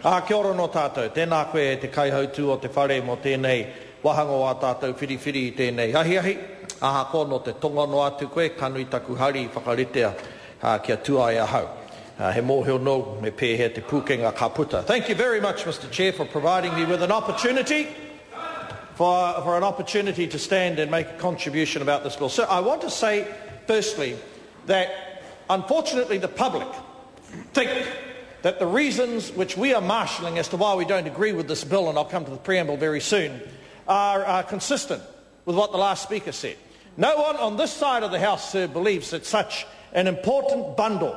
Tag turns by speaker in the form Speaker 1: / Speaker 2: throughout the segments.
Speaker 1: Kia ora no tātou, tēnā koe e te kaihautu o te whare mo tēnei wahanga o a tātou whiriwhiri I tēnei ahi. Aha ko no te tonga no atu koe, kanui taku hari whakaritea kia tuai ahau. He mōhio no me pēhea te pūkenga ka puta. Thank you very much, Mr. Chair, for providing me with an opportunity to stand and make a contribution about this bill. So I want to say, firstly, that unfortunately the public think that the reasons which we are marshalling as to why we don't agree with this bill, and I'll come to the preamble very soon, are consistent with what the last speaker said. No one on this side of the House, sir, believes that such an important bundle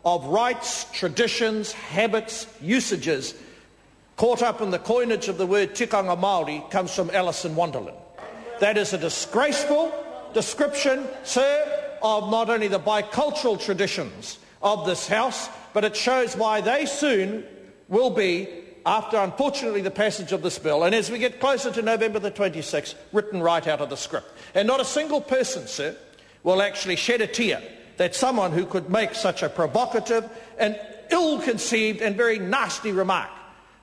Speaker 1: of rights, traditions, habits, usages caught up in the coinage of the word tikanga Māori comes from Alice in Wonderland. That is a disgraceful description, sir, of not only the bicultural traditions of this House, but it shows why they soon will be, after unfortunately the passage of this bill, and as we get closer to November the 26th, written right out of the script. And not a single person, sir, will actually shed a tear that someone who could make such a provocative and ill-conceived and very nasty remark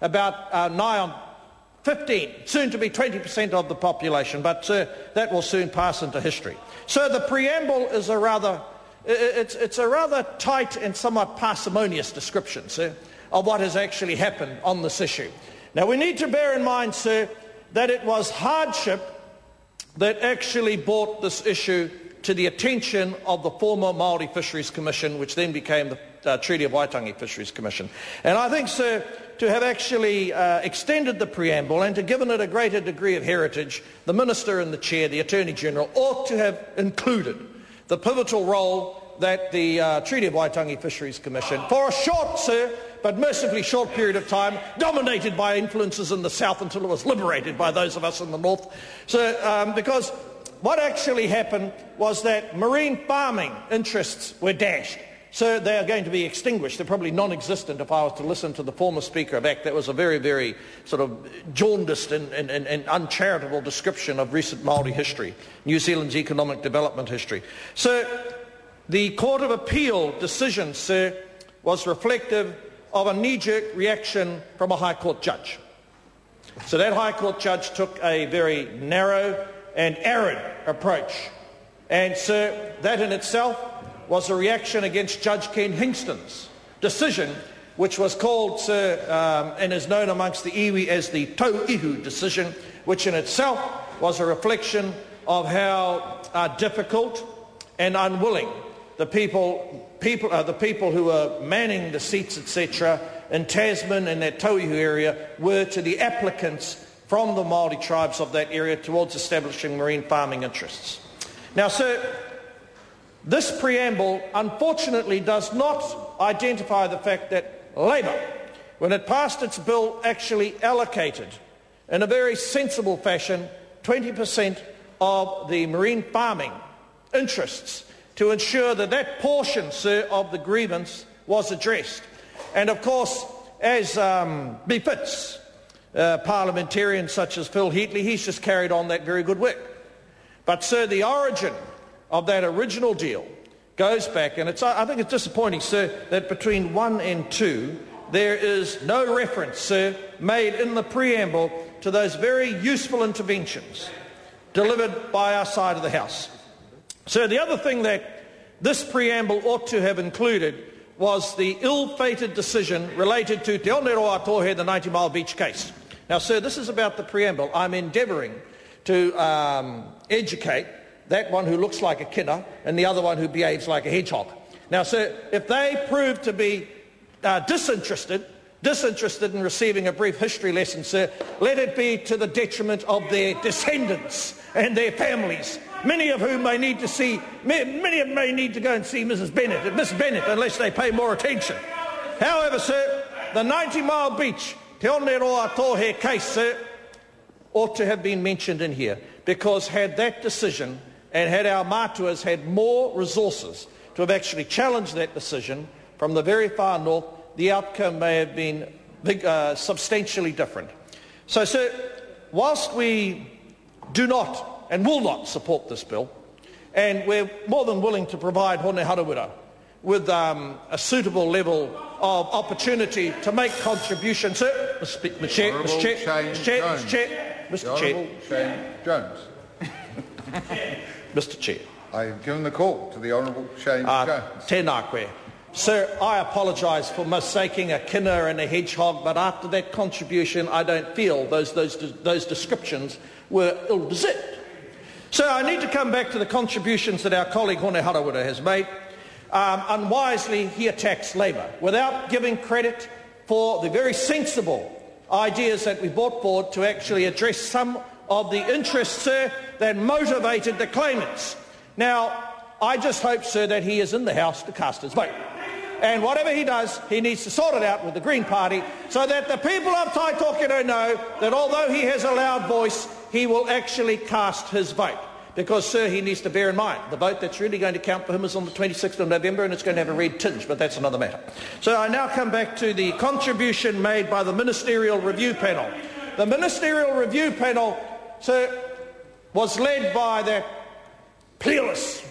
Speaker 1: about nigh on 15, soon to be 20% of the population, but sir, that will soon pass into history. So the preamble is a rather tight and somewhat parsimonious description, sir, of what has actually happened on this issue. Now we need to bear in mind, sir, that it was hardship that actually brought this issue to the attention of the former Māori Fisheries Commission, which then became the Treaty of Waitangi Fisheries Commission. And I think, sir, to have actually extended the preamble and to given it a greater degree of heritage, the Minister and the Chair, the Attorney General, ought to have included the pivotal role that the Treaty of Waitangi Fisheries Commission, for a short, sir, but mercifully short period of time, dominated by influences in the south until it was liberated by those of us in the north. So, because what actually happened was that marine farming interests were dashed. So they are going to be extinguished. They're probably non-existent if I was to listen to the former Speaker of ACT. That was a very, very sort of jaundiced and uncharitable description of recent Māori history, New Zealand's economic development history. So the Court of Appeal decision, sir, was reflective of a knee-jerk reaction from a High Court judge. So that High Court judge took a very narrow and arid approach. And, sir, that in itself was a reaction against Judge Ken Hingston's decision, which was called, sir, and is known amongst the iwi as the Tauihu decision, which in itself was a reflection of how difficult and unwilling the people who were manning the seats, etc., in Tasman and that Tauihu area were to the applicants from the Māori tribes of that area towards establishing marine farming interests. Now, sir, this preamble unfortunately does not identify the fact that Labour, when it passed its bill, actually allocated in a very sensible fashion 20% of the marine farming interests to ensure that that portion, sir, of the grievance was addressed. And of course, as befits parliamentarians such as Phil Heatley, he's just carried on that very good work. But, sir, the origin of that original deal goes back, and I think it's disappointing, sir, that between 1 and 2 there is no reference, sir, made in the preamble to those very useful interventions delivered by our side of the House. So the other thing that this preamble ought to have included was the ill-fated decision related to Te Oneroa Tohe, the 90-mile beach case. Now, sir, this is about the preamble. I'm endeavouring to educate that one who looks like a kidder and the other one who behaves like a hedgehog. Now, sir, if they prove to be disinterested in receiving a brief history lesson, sir, let it be to the detriment of their descendants and their families, many of whom may need to go and see Miss Bennett, unless they pay more attention. However, sir, the 90-mile beach Te Oneroa Tohe case, sir, ought to have been mentioned in here, because had that decision and had our mātuas had more resources to have actually challenged that decision from the very far north, the outcome may have been substantially different. So, sir, whilst we do not and will not support this bill, and we're more than willing to provide Hone Harawira with a suitable level of opportunity to make contributions. Sir, Mr. Chair, Mr.
Speaker 2: Jones.
Speaker 1: Mr. Chair.
Speaker 2: I have given the call to the Honourable Shane Jones.
Speaker 1: Tēnā koe. Sir, I apologise for mistaking a kinner and a hedgehog, but after that contribution, I don't feel those descriptions were ill-deserved. So I need to come back to the contributions that our colleague Hone Harawira has made. Unwisely, he attacks Labour without giving credit for the very sensible ideas that we brought forward to actually address some of the interests, sir, that motivated the claimants. Now, I just hope, sir, that he is in the House to cast his vote. And whatever he does, he needs to sort it out with the Green Party so that the people of Taitokero know that although he has a loud voice, he will actually cast his vote. Because, sir, he needs to bear in mind, the vote that's really going to count for him is on the 26th of November and it's going to have a red tinge, but that's another matter. So I now come back to the contribution made by the Ministerial Review Panel. The Ministerial Review Panel, sir, was led by that peerless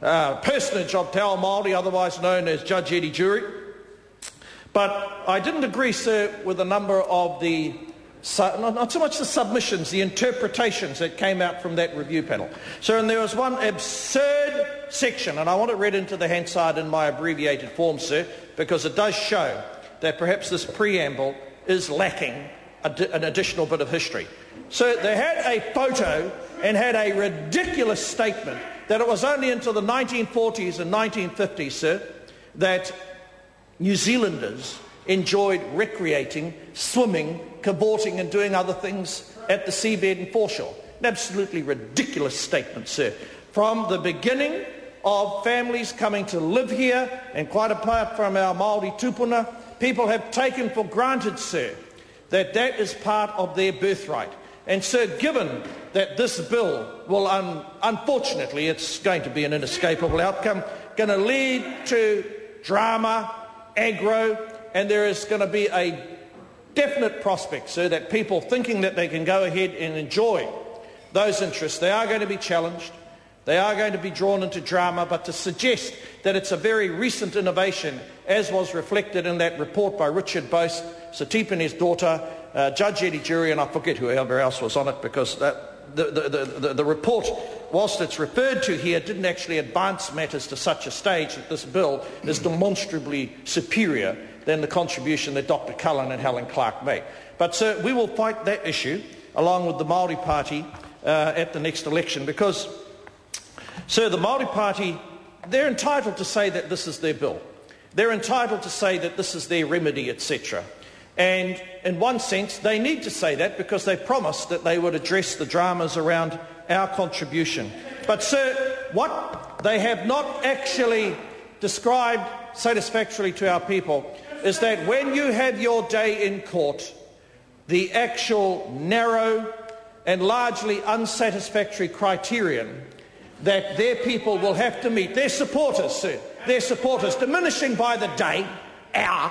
Speaker 1: personage of Te Ao Māori, otherwise known as Judge Eddie Jury. But I didn't agree, sir, with a number of the not so much the submissions, the interpretations that came out from that review panel. So, and there was one absurd section, and I want it read into the Hansard in my abbreviated form, sir, because it does show that perhaps this preamble is lacking an additional bit of history. So they had a photo and had a ridiculous statement that it was only until the 1940s and 1950s, sir, that New Zealanders enjoyed recreating, swimming, cavorting and doing other things at the seabed and foreshore. An absolutely ridiculous statement, sir. From the beginning of families coming to live here, and quite apart from our Māori tupuna, people have taken for granted, sir, that that is part of their birthright. And, sir, given that this bill will, unfortunately, it's going to be an inescapable outcome, going to lead to drama, aggro, and there is going to be a definite prospect, sir, that people thinking that they can go ahead and enjoy those interests, they are going to be challenged, they are going to be drawn into drama, but to suggest that it's a very recent innovation, as was reflected in that report by Richard Boast, Satipane's daughter, Judge Eddie Jury, and I forget whoever else was on it, because the report, whilst it's referred to here, didn't actually advance matters to such a stage that this bill is demonstrably superior than the contribution that Dr. Cullen and Helen Clark made. But, sir, we will fight that issue along with the Māori Party at the next election because, sir, the Māori Party, they're entitled to say that this is their bill. They're entitled to say that this is their remedy, etc. And in one sense, they need to say that because they promised that they would address the dramas around our contribution. But, sir, what they have not actually described satisfactorily to our people is that when you have your day in court, the actual narrow and largely unsatisfactory criterion that their people will have to meet, their supporters, sir, their supporters, diminishing by the day, hour,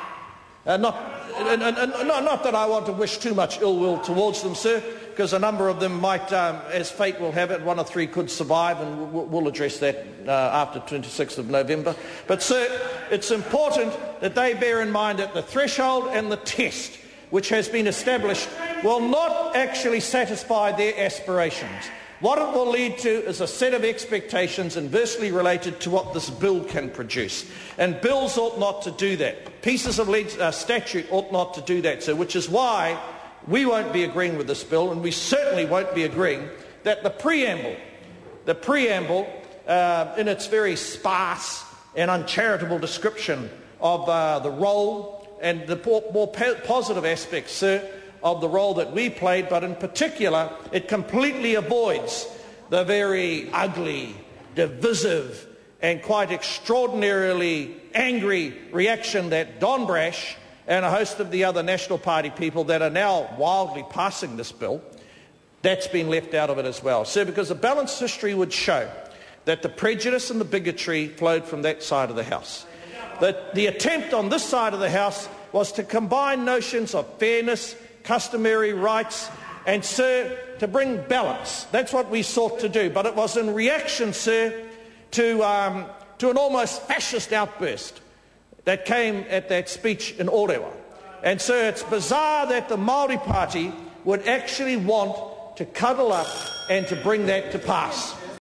Speaker 1: not that I want to wish too much ill will towards them, sir, because a number of them might, as fate will have it, one or three could survive, and we'll address that after 26th of November. But, sir, it's important that they bear in mind that the threshold and the test which has been established will not actually satisfy their aspirations. What it will lead to is a set of expectations inversely related to what this bill can produce. And bills ought not to do that. Pieces of statute ought not to do that, sir, which is why we won't be agreeing with this bill, and we certainly won't be agreeing that the preamble, in its very sparse and uncharitable description of the role and the more positive aspects, sir, of the role that we played, but in particular, it completely avoids the very ugly, divisive, and quite extraordinarily angry reaction that Don Brash and a host of the other National Party people that are now wildly passing this bill, that's been left out of it as well. So, because a balanced history would show that the prejudice and the bigotry flowed from that side of the House. That the attempt on this side of the House was to combine notions of fairness, customary rights, and, sir, to bring balance. That's what we sought to do. But it was in reaction, sir, to an almost fascist outburst that came at that speech in Orewa. And so it's bizarre that the Māori Party would actually want to cuddle up and to bring that to pass.